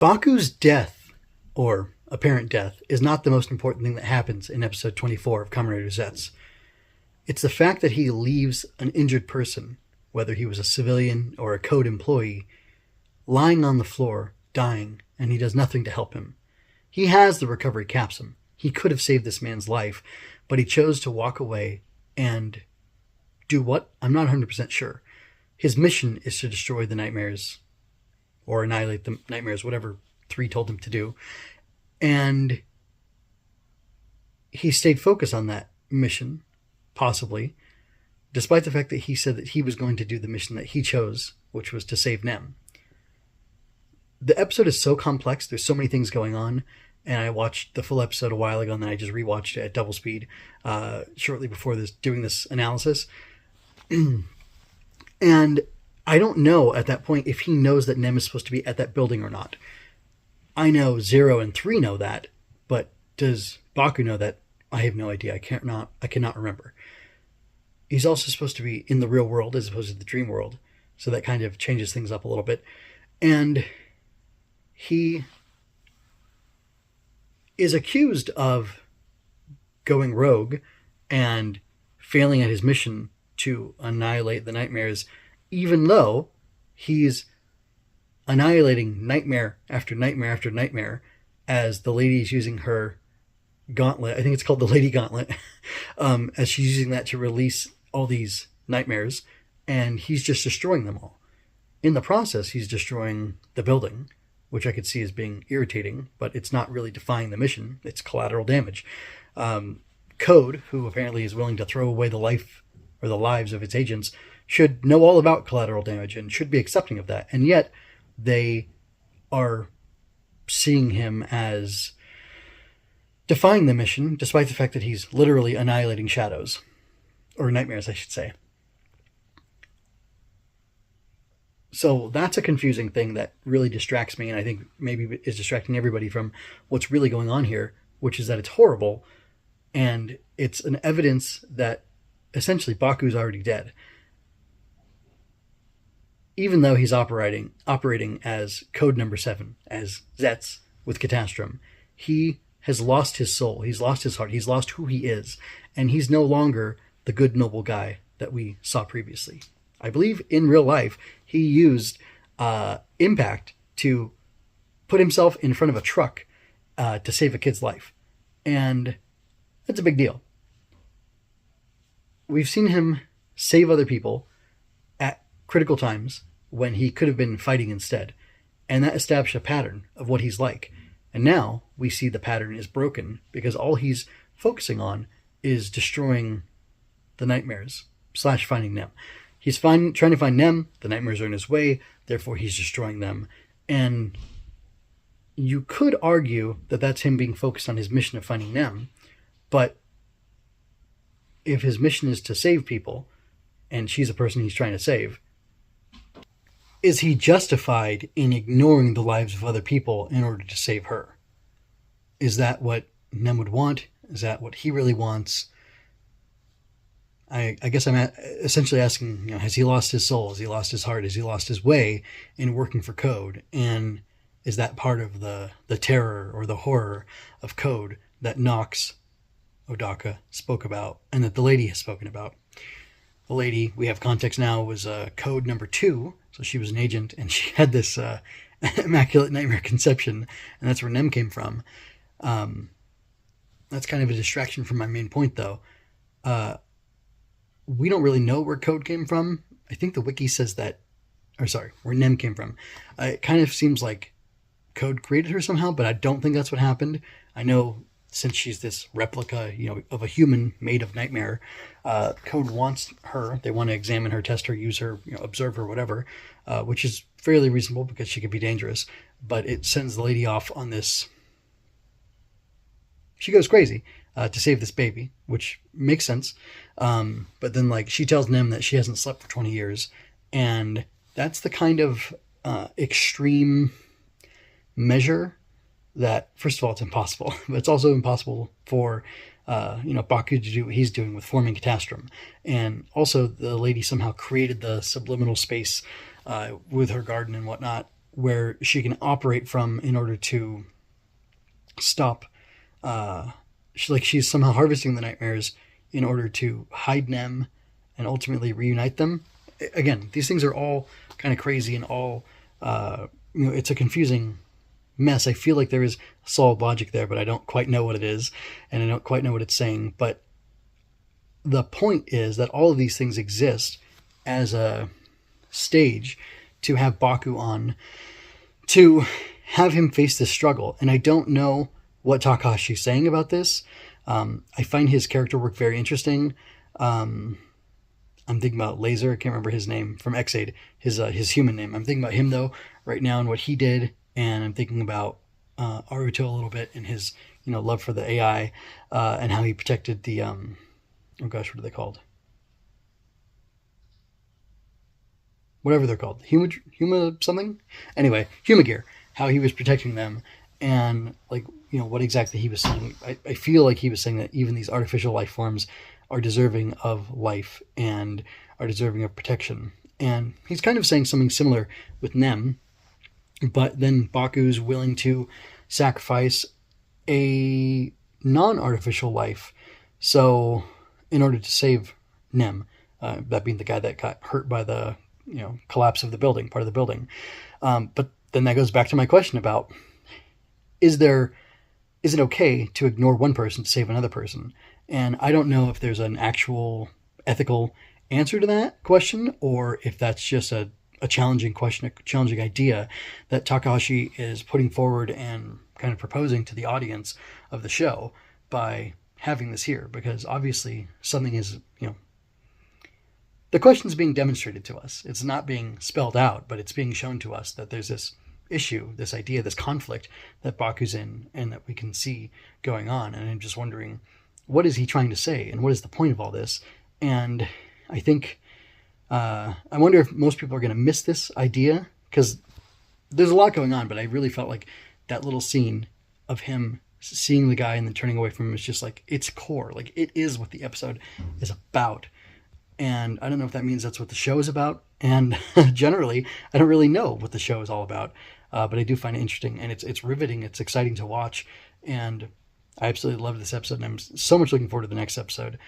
Baku's death, or apparent death, is not the most important thing that happens in episode 24 of Kamen Rider Zeztz. It's the fact that he leaves an injured person, whether he was a civilian or a code employee, lying on the floor, dying, and he does nothing to help him. He has the recovery capsule. He could have saved this man's life, but he chose to walk away and do what? I'm not 100% sure. His mission is to destroy the nightmares, or annihilate the nightmares, whatever 3 told him to do. And he stayed focused on that mission, possibly, despite the fact that he said that he was going to do the mission that he chose, which was to save Nem. The episode is so complex, there's so many things going on, and I watched the full episode a while ago, and then I just rewatched it at double speed shortly before doing this analysis. And I don't know at that point if he knows that Nem is supposed to be at that building or not. I know 0 and 3 know that, but does Baku know that? I have no idea. I cannot remember. He's also supposed to be in the real world as opposed to the dream world, so that kind of changes things up a little bit. And he is accused of going rogue and failing at his mission to annihilate the nightmares, even though he's annihilating nightmare after nightmare after nightmare as the lady is using her gauntlet. I think it's called the Lady Gauntlet, as she's using that to release all these nightmares, and he's just destroying them all. In the process, he's destroying the building, which I could see as being irritating, but it's not really defying the mission. It's collateral damage. Code, who apparently is willing to throw away the life or the lives of its agents, should know all about collateral damage and should be accepting of that. And yet they are seeing him as defying the mission, despite the fact that he's literally annihilating shadows. Or nightmares, I should say. So that's a confusing thing that really distracts me, and I think maybe is distracting everybody from what's really going on here, which is that it's horrible, and it's an evidence that essentially Baku's already dead. Even though he's operating as code number 7, as Zeztz with Catastrom, he has lost his soul, he's lost his heart, he's lost who he is, and he's no longer the good, noble guy that we saw previously. I believe in real life, he used impact to put himself in front of a truck to save a kid's life. And that's a big deal. We've seen him save other people at critical times when he could have been fighting instead. And that established a pattern of what he's like. And now we see the pattern is broken because all he's focusing on is destroying the nightmares / finding them. He's trying to find them. The nightmares are in his way. Therefore, he's destroying them. And you could argue that that's him being focused on his mission of finding them. But if his mission is to save people, and she's a person he's trying to save, is he justified in ignoring the lives of other people in order to save her? Is that what Nem would want? Is that what he really wants? I guess I'm essentially asking, has he lost his soul? Has he lost his heart? Has he lost his way in working for Code? And is that part of the terror or the horror of Code that Nox Odaka spoke about and that the lady has spoken about? The lady, we have context now, was Code number 2. So she was an agent and she had this immaculate nightmare conception, and that's where Nem came from. That's kind of a distraction from my main point, though. We don't really know where Code came from. I think the wiki says that, where Nem came from. It kind of seems like Code created her somehow, but I don't think that's what happened. I know since she's this replica, of a human made of nightmare, Code wants her. They want to examine her, test her, use her, observe her, whatever, which is fairly reasonable because she could be dangerous. But it sends the lady off on this. She goes crazy to save this baby, which makes sense. But then, she tells Nem that she hasn't slept for 20 years. And that's the kind of extreme measure that, first of all, it's impossible. But it's also impossible for, Baku to do what he's doing with forming Catastrom. And also, the lady somehow created the subliminal space with her garden and whatnot, where she can operate from in order to stop. She's somehow harvesting the nightmares in order to hide them and ultimately reunite them. Again, these things are all kind of crazy and all, it's a confusing mess. I feel like there is solid logic there, but I don't quite know what it is, and I don't quite know what it's saying. But the point is that all of these things exist as a stage to have Baku on, to have him face this struggle. And I don't know what Takahashi's saying about this. I find his character work very interesting. I'm thinking about Laser. I can't remember his name from X-Aid, his human name. I'm thinking about him though right now and what he did, and I'm thinking about Aruto a little bit and his love for the AI and how he protected the oh gosh, what are they called? Whatever they're called, Huma something. Anyway, Huma Gear. How he was protecting them, and what exactly he was saying. I feel like he was saying that even these artificial life forms are deserving of life and are deserving of protection. And he's kind of saying something similar with Nem, but then Baku's willing to sacrifice a non-artificial life, so in order to save Nem, that being the guy that got hurt by the collapse of the building, part of the building. But then that goes back to my question about, is it okay to ignore one person to save another person? And I don't know if there's an actual ethical answer to that question, or if that's just a challenging question, a challenging idea that Takahashi is putting forward and kind of proposing to the audience of the show by having this here, because obviously something is, the question's being demonstrated to us. It's not being spelled out, but it's being shown to us that there's this issue, this idea, this conflict that Baku's in and that we can see going on. And I'm just wondering, what is he trying to say? And what is the point of all this? And I think, I wonder if most people are going to miss this idea, because there's a lot going on, but I really felt like that little scene of him seeing the guy and then turning away from him is just like, it's core. Like, it is what the episode is about. And I don't know if that means that's what the show is about. And generally, I don't really know what the show is all about. But I do find it interesting, and it's riveting. It's exciting to watch. And I absolutely love this episode, and I'm so much looking forward to the next episode.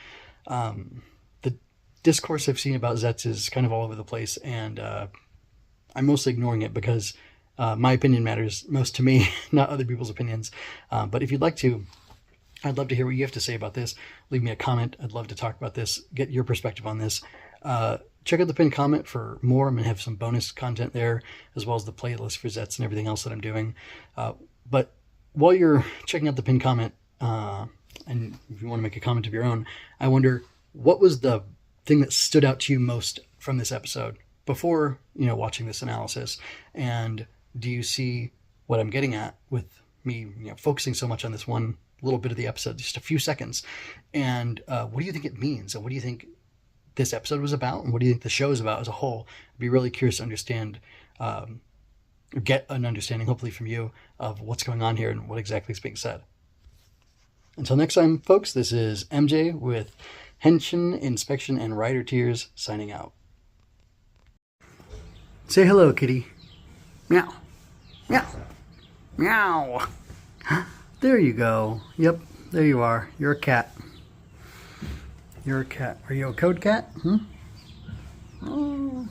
The discourse I've seen about Zeztz is kind of all over the place, and I'm mostly ignoring it because my opinion matters most to me, not other people's opinions. But if you'd like to, I'd love to hear what you have to say about this. Leave me a comment. I'd love to talk about this, get your perspective on this. Check out the pinned comment for more. I'm going to have some bonus content there, as well as the playlist for Zeztz and everything else that I'm doing. But while you're checking out the pinned comment, and if you want to make a comment of your own, I wonder, what was the thing that stood out to you most from this episode before, watching this analysis? And do you see what I'm getting at with me, focusing so much on this one little bit of the episode, just a few seconds? And what do you think it means? And what do you think this episode was about? And what do you think the show is about as a whole? I'd be really curious to understand, or get an understanding, hopefully from you, of what's going on here and what exactly is being said. Until next time, folks, this is MJ with Henshin, Inspection, and Rider Tears signing out. Say hello, kitty. Meow. Meow. Meow. There you go. Yep, there you are. You're a cat. You're a cat. Are you a code cat? Oh.